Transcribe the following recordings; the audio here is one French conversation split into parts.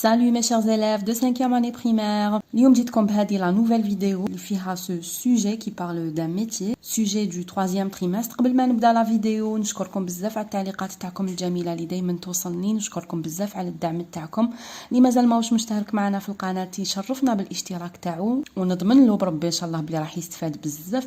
Salut mes chers élèves de 5e année primaire. اليوم جيتكم بهذه la nouvelle vidéo اللي فيها ce sujet qui parle d'un métier, sujet du 3e trimestre. قبل ما نبدا لا فيديو نشكركم بزاف على التعليقات تاعكم الجميله اللي دائما توصلني، نشكركم بزاف على الدعم تاعكم. اللي مازال ماهوش مشترك معنا في القناه يشرفنا بالاشتراك تاعو ونضمن له بربي ان شاء الله بلي راح يستفاد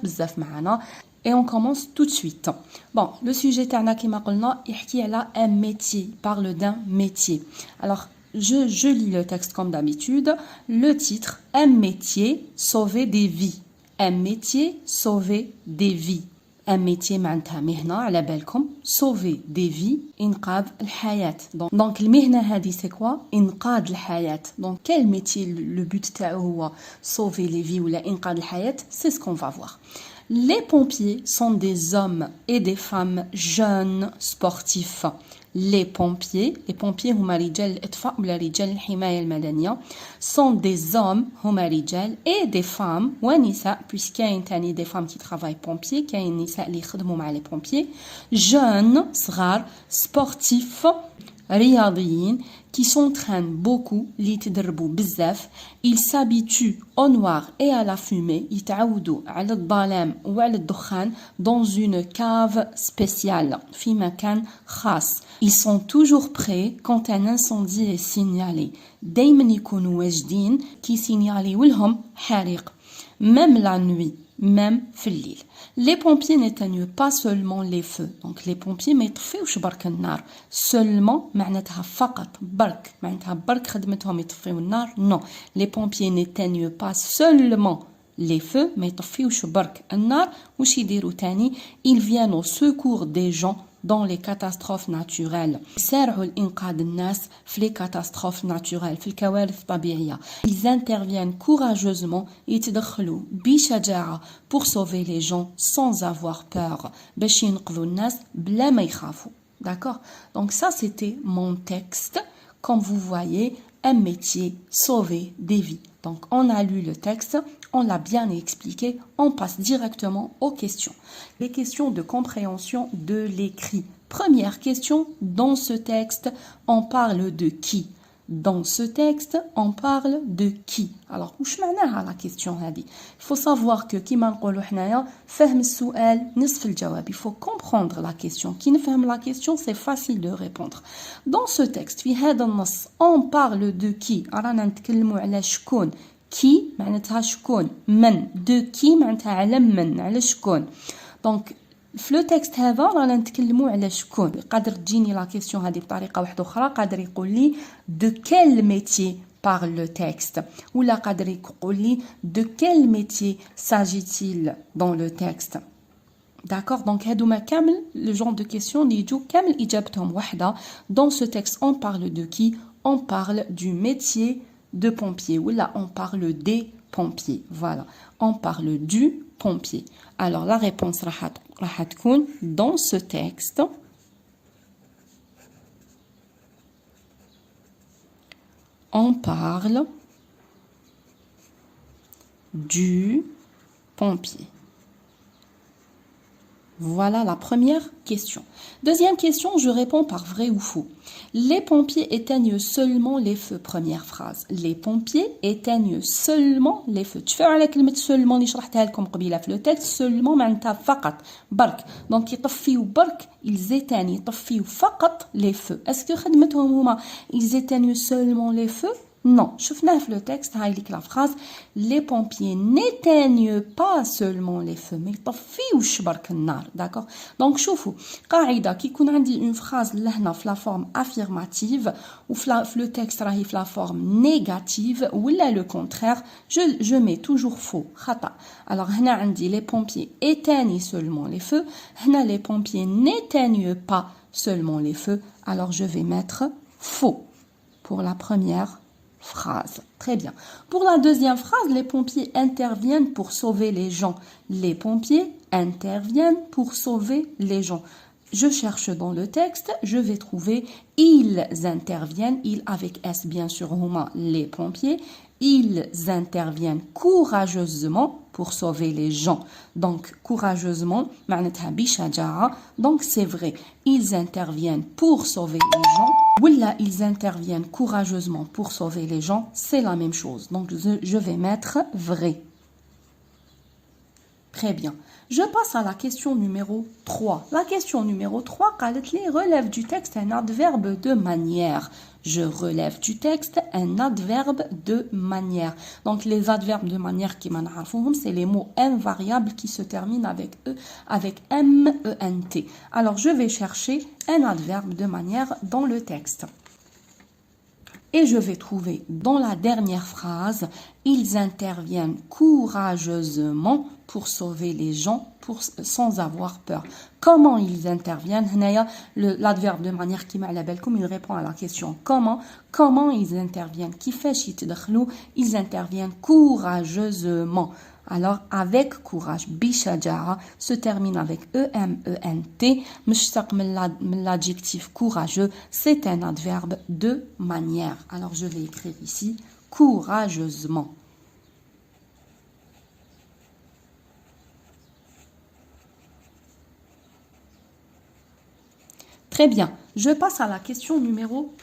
بزاف معنا. Et on commence tout de suite. Bon, le sujet تاعنا كما قلنا يحكي على un métier, parle d'un métier. Alors je lis le texte comme d'habitude. Le titre, un métier, sauver des vies. Un métier, sauver des vies. Un métier معناتها مهنة على بالكم sauver des vies إنقاذ الحياة. Donc المهنة هذه c'est quoi؟ إنقاذ الحياة. Donc quel métier le but تاعو هو sauver les vies ولا إنقاذ الحياة؟ C'est ce qu'on va voir. Les pompiers sont des hommes et des femmes jeunes sportifs. Les pompiers هما رجال الإطفاء ولا رجال الحماية المدنية sont des hommes هما رجال et des femmes ونساء puisqu'كاين تاني des femmes qui travaillent pompiers كاين نساء اللي يخدموا مع les pompiers jeunes صغار sportifs رياضيين qui s'entraînent beaucoup اللي يتدربوا بزاف ils s'habituent au noir et à la fumée يتعودوا على الظلام وعلى الدخان dans une cave spéciale في مكان خاص ils sont toujours prêts quand un incendie est signalé دايما يكونوا واجدين كي سينياليو لهم حريق même la nuit même في الليل. Les pompiers n'éteignent pas seulement les feux. Donc les pompiers ما يطفيوش برك النار. Seulement معناتها فقط برك معناتها برك خدمتهم يطفيو النار. Non, les pompiers n'éteignent pas seulement les feux ما يطفيوش برك النار. واش يديروا تاني؟ Ils viennent au secours des gens dans les catastrophes naturelles. يسارعوا لإنقاذ الناس في les catastrophes naturelles في الكوارث الطبيعية. Ils interviennent courageusement يتدخلوا بشجاعة pour sauver les gens sans avoir peur. باش ينقذوا الناس بلا ما يخافوا. D'accord? Donc ça c'était mon texte. Comme vous voyez, un métier, sauver des vies. Donc on a lu le texte, on l'a bien expliqué, on passe directement aux questions. Les questions de compréhension de l'écrit. Première question, dans ce texte, on parle de qui? Dans ce texte, on parle de qui? Alors, وش معناها la question هذه? Il faut savoir que كيما نقولوا حنايا فهم السؤال نصف الجواب. Il faut comprendre la question. كي نفهم la question, c'est facile de répondre. Dans ce texte, في هذا النص, on parle de qui? رانا نتكلموا على شكون. qui معناتها شكون. من. de qui معناتها على من. على شكون. Donc في لو تكست هذا رانا نتكلموا على شكون. قادر تجيني لا كيسيون هذه بطريقه واحده اخرى قادر يقول لي de quel métier parle le texte ولا قادر يقول لي de quel métier s'agit-il dans le texte. D'accord, donc هادوما كامل le genre de questions اللي يجوا كامل اجابتهم واحده. Dans ce texte on parle de qui? On parle du métier de pompier ولا on parle des pompiers. Voilà, on parle du pompier. Alors la réponse راح تكون dans ce texte on parle du pompier. Voilà la première question. Deuxième question, je réponds par vrai ou faux. Les pompiers éteignent seulement les feux. Première phrase. Les pompiers éteignent seulement les feux. تشفعوا على كلمة seulement اللي شرحتها لكم قبيلة في le texte. Seulement معناتها فقط برك. Donc يطفيوا برك ils éteignent يطفيوا فقط les feux. Est-ce que خدمتهم هما ils éteignent seulement les feux? Non, شفناه في le texte هاي لك la phrase les pompiers n'éteignent pas seulement les feux mais يطفيوش برك النار. D'accord? Donc شوفوا قاعدة كي يكون عندي une phrase لهنا في la forme affirmative وفي le texte راهي في la forme négative ولا le contraire je mets toujours faux خطأ. Alors هنا عندي les pompiers éteignent seulement les feux هنا les pompiers n'éteignent pas seulement les feux alors je vais mettre faux pour la première phrase. Très bien. Pour la deuxième phrase, les pompiers interviennent pour sauver les gens. Les pompiers interviennent pour sauver les gens. je cherche dans le texte, je vais trouver ils interviennent, ils avec S bien sûr, huma les pompiers, ils interviennent courageusement pour sauver les gens. Donc courageusement, معناتها بشجاعة. Donc c'est vrai, ils interviennent pour sauver les gens. Wallah, ils interviennent courageusement pour sauver les gens, c'est la même chose. Donc je vais mettre vrai. Très bien. Je passe à la question numéro 3. La question numéro 3, relève du texte un adverbe de manière. Je relève du texte un adverbe de manière. Donc, les adverbes de manière qui c'est les mots invariables qui se terminent avec E, avec M-E-N-T. Alors, je vais chercher un adverbe de manière dans le texte. Et je vais trouver dans la dernière phrase, ils interviennent courageusement pour sauver les gens sans avoir peur. Comment ils interviennent? L'adverbe de manière qui m'a la belle comme il répond à la question comment ils interviennent? Ils interviennent courageusement. Alors, avec courage, bishaja'a se termine avec E-M-E-N-T, l'adjectif courageux, c'est un adverbe de manière. Alors, je vais écrire ici courageusement. Très bien, je passe à la question numéro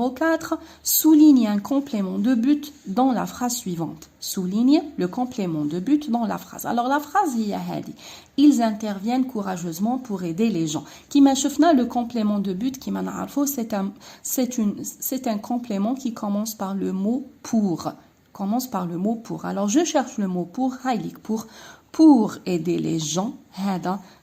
4. Souligne un complément de but dans la phrase suivante. Souligne le complément de but dans la phrase. Alors la phrase est hadi. Ils interviennent courageusement pour aider les gens. Kima shofna, le complément de but qui m'anarfo, c'est un complément qui commence par le mot pour. Alors je cherche le mot pour aider les gens.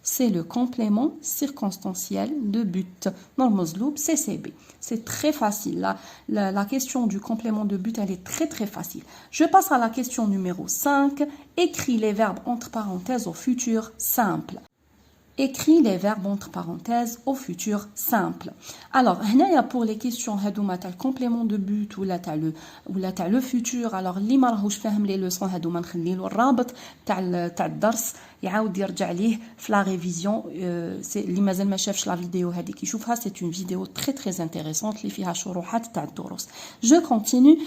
C'est le complément circonstanciel de but. Normozloub, CCB. C'est très facile. La question du complément de but, elle est très très facile. Je passe à la question numéro 5. Écris les verbes entre parenthèses au futur simple. Écris les verbes entre parenthèses au futur simple. Alors, pour les questions hadouma t'as le complément de but ou t'as le futur. Alors, li ma راهوش فاهم les leçons hadouma نخلي له الرابط تاع الدرس يعاود يرجع ليه في la révision. C'est اللي مازال ما شافش la vidéo هذيك يشوفها. C'est une vidéo très très intéressante اللي فيها شروحات تاع الدروس. Je continue.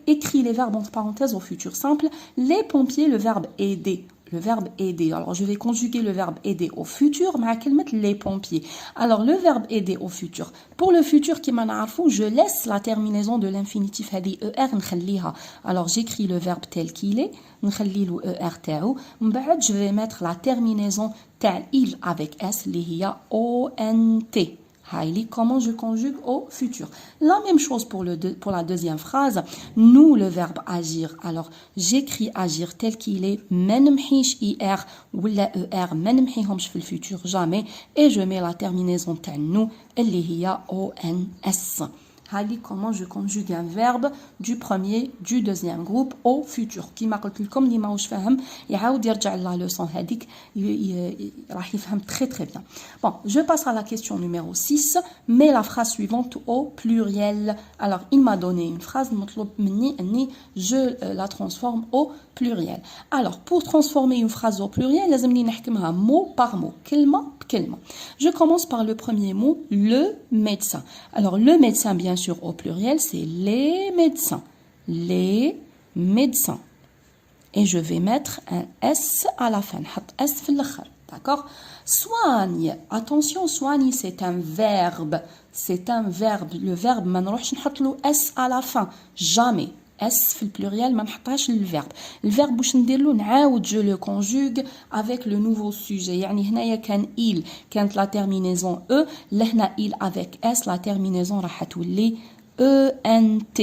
Écris les verbes entre parenthèses au futur simple. Les pompiers, le verbe aider. Le verbe aider. Alors, je vais conjuguer le verbe aider au futur, mais les pompiers. Alors, le verbe aider au futur. Pour le futur, je laisse la terminaison de l'infinitif er. Alors, j'écris le verbe tel qu'il est. Je vais mettre la terminaison tel il avec s, ont. Comment je conjugue au futur? La même chose pour la deuxième phrase. Nous, le verbe agir. Alors, j'écris agir tel qu'il est. Menmhish ir ou la er. Menmhihomsh fil futur jamais. Et je mets la terminaison tel nous. Elihiya ons. Comment je conjugue un verbe du premier, du deuxième groupe au futur. Qui m'a dit comme ni maouch fahem, yaoud yarja la leçon hadik, راح يفهم très très bien. Bon, je passe à la question numéro 6, mais la phrase suivante au pluriel. Alors, il m'a donné une phrase, je la transforme au pluriel. Alors, pour transformer une phrase au pluriel, لازمني نحكمها mot par mot, كلمة بكلمة. Je commence par le premier mot, le médecin. Alors, le médecin, bien sûr, au pluriel, c'est les médecins. Les médecins. Et je vais mettre un S à la fin. S في الآخر. D'accord? Soigne. Attention, soigne, c'est un verbe. C'est un verbe. Le verbe, ما نروحش نحط له S à la fin. Jamais. S في pluriel, ما نحطهاش الverbe. الverbe باش ندير له نعاود je le conjugue avec le nouveau sujet. يعني هنايا كان il, كانت la terminaison E, لهنا il avec S, la terminaison راح تولي ENT.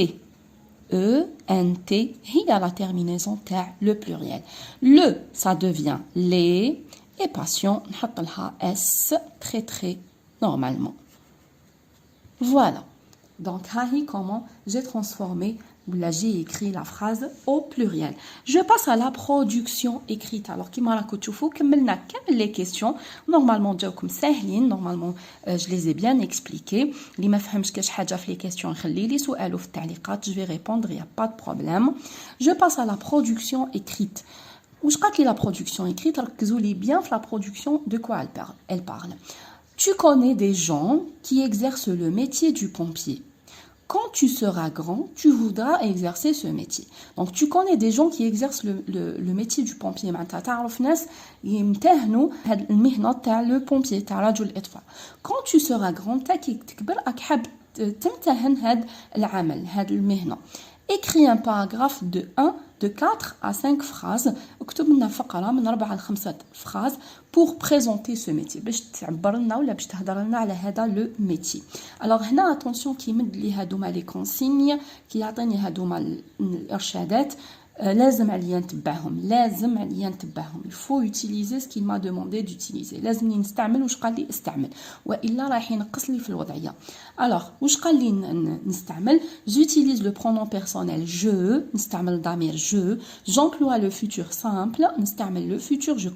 ENT, هي la terminaison تاع le pluriel. Le, ça devient les, et patient, نحط لها S très très normalement. Voilà. Donc, comment j'ai transformé, là j'ai écrit la phrase au pluriel. Je passe à la production écrite. Alors, qui m'a les questions. Normalement, normalement, je les ai bien expliquées. Les questions, je vais répondre, il n'y a pas de problème. Je passe à la production écrite. Où je crois que la production écrite, ركزوا لي bien la production de quoi elle parle. Tu connais des gens qui exercent le métier du pompier. Quand tu seras grand, tu voudras exercer ce métier. Donc, tu connais des gens qui exercent le métier du pompier. تعرف ناس يمتهنوا هاد المهنة تاع le pompier تاع رجل الإطفاء. Quand tu seras grand, كي تكبر راك حاب تمتهن هاد العمل هاد المهنة. Écris un paragraphe de 4 à 5 phrases. اكتب لنا فقرة من 4 ل 5 phrases pour présenter ce métier. باش تعبر لنا ولا باش تهضر لنا على هذا le métier. Alors هنا attention كي يمد لي هادوما لي كونسيغن كي يعطيني هادوما الارشادات لازم عليا نتبعهم. Il faut utiliser ce qu'il m'a demandé d'utiliser. لازمني نستعمل واش قال لي استعمل والا راح ينقص لي في الوضعيه. Alors واش قال لي نستعمل j'utilise le pronom personnel je نستعمل الضمير je j'emploie le futur simple نستعمل le futur je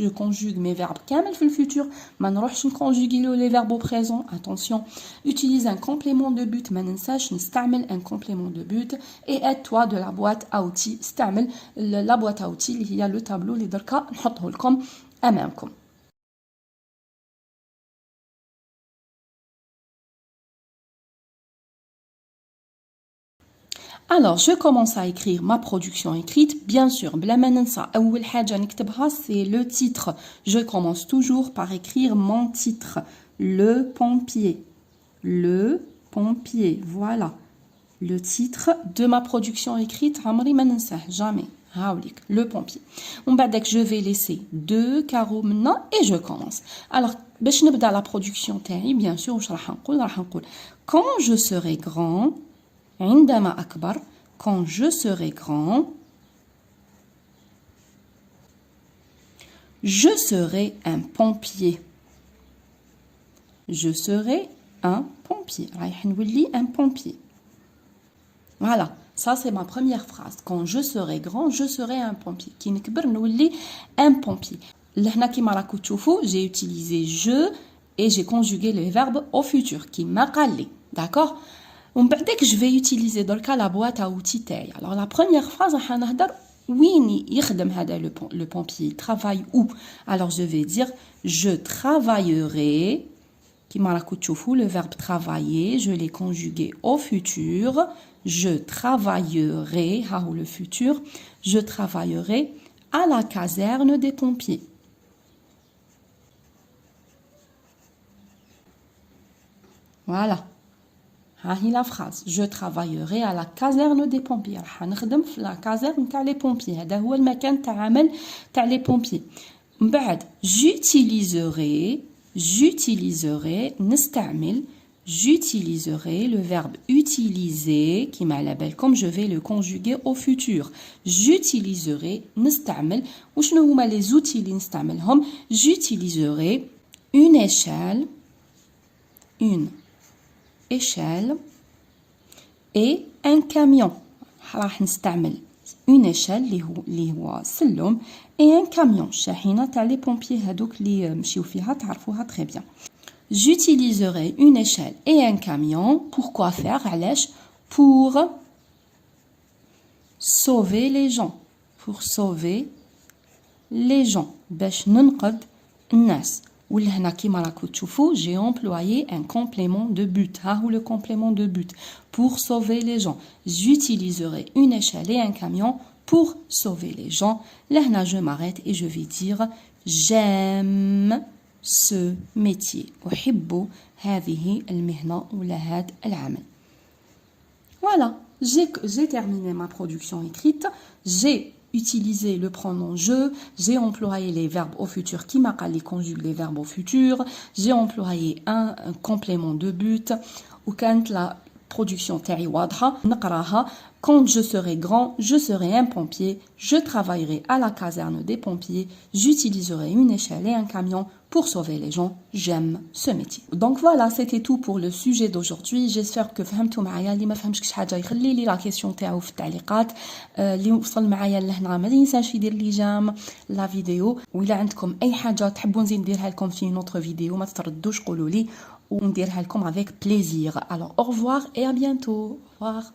conjugue mes verbes كامل في الفيتور ما نروحش نكونجوغي les verbes au présent. Attention, utilise un complément de but ما ننساش نستعمل un complément de but et aide-toi de la boîte à outils. استعمل la boîte à outils اللي هي le tableau اللي دركا نحطه لكم امامكم. Alors, je commence à écrire ma production écrite. Bien sûr, بلا ما ننسى أول حاجة نكتبها c'est le titre. Je commence toujours par écrire mon titre. Le pompier. Le pompier. Voilà. Le titre de ma production écrite. عمري ما ننساه. Jamais. هاوليك. Le pompier. ومن بعدك je vais laisser 2 carreaux maintenant et je commence. Alors, باش نبدأ la production تاعي bien sûr واش راح نقول quand je serai grand عندما أكبر quand je serai grand je serai un pompier. Je serai un pompier. رايح نولي un pompier. Voilà, ça c'est ma première phrase. Quand je serai grand, je serai un pompier. كي نكبر نولي un pompier. لهنا كيما راكو تشوفوا j'ai utilisé je et j'ai conjugué le verbe au futur كيما قال لي. D'accord? ومن بعدك je vais utiliser دركا la boîte à outils تاعي. Alors la première phrase راح نهضر وين يخدم هذا le pompier, travaille où? Alors je vais dire je travaillerai كيما راكو تشوفوا le verbe travailler je l'ai conjugué au futur. Je travaillerai ها هو le futur. Je travaillerai à la caserne des pompiers. Voilà. ها هي la phrase. Je travaillerai à la caserne des pompiers. راح نخدم في la caserne تاع les pompiers. هذا هو المكان تاع عمل تاع les pompiers. من بعد j'utiliserai نستعمل j'utiliserai le verbe utiliser qui m'a la belle comme je vais le conjuguer au futur. J'utiliserai نستعمل وشنو هما les outils اللي نستعملهم. J'utiliserai une échelle et un camion. راح نستعمل une échelle اللي هو سلم et un camion شاحنة تاع les pompiers هذوك اللي مشيو فيها تعرفوها très bien. J'utiliserai une échelle et un camion. Pourquoi faire? علاش? Pour sauver les gens. Pour sauver les gens. باش ننقذ الناس. ولهنا كيما راكو تشوفوا j'ai employé un complément de but. ها هو le complément de but. Pour sauver les gens. J'utiliserai une échelle et un camion pour sauver les gens. لهنا je m'arrête et je vais dire j'aime ce métier. أحب هذه المهنة ولا هذا العمل. Voilà, j'ai terminé ma production écrite. J'ai utilisé le pronom je. J'ai employé les verbes au futur qui m'a قال لي conjugue les verbes au futur. J'ai employé un complément de but. وكانت la production تاعي واضحة. نقراها. Quand je serai grand, je serai un pompier. Je travaillerai à la caserne des pompiers. J'utiliserai une échelle et un camion pour sauver les gens. J'aime ce métier. Donc voilà, c'était tout pour le sujet d'aujourd'hui. J'espère que فهمتوا معايا. اللي ما فهمش شي حاجه يخلي لي لا كيسيون تاعو في التعليقات. اللي وصل معايا لهنا ما ينساش يدير لي جام لا فيديو. وإلا عندكم اي حاجه تحبوا نزيد نديرها لكم في نوتر فيديو ما تردوش قولوا لي ونديرها لكم avec plaisir. Alors au revoir et à bientôt. Au revoir.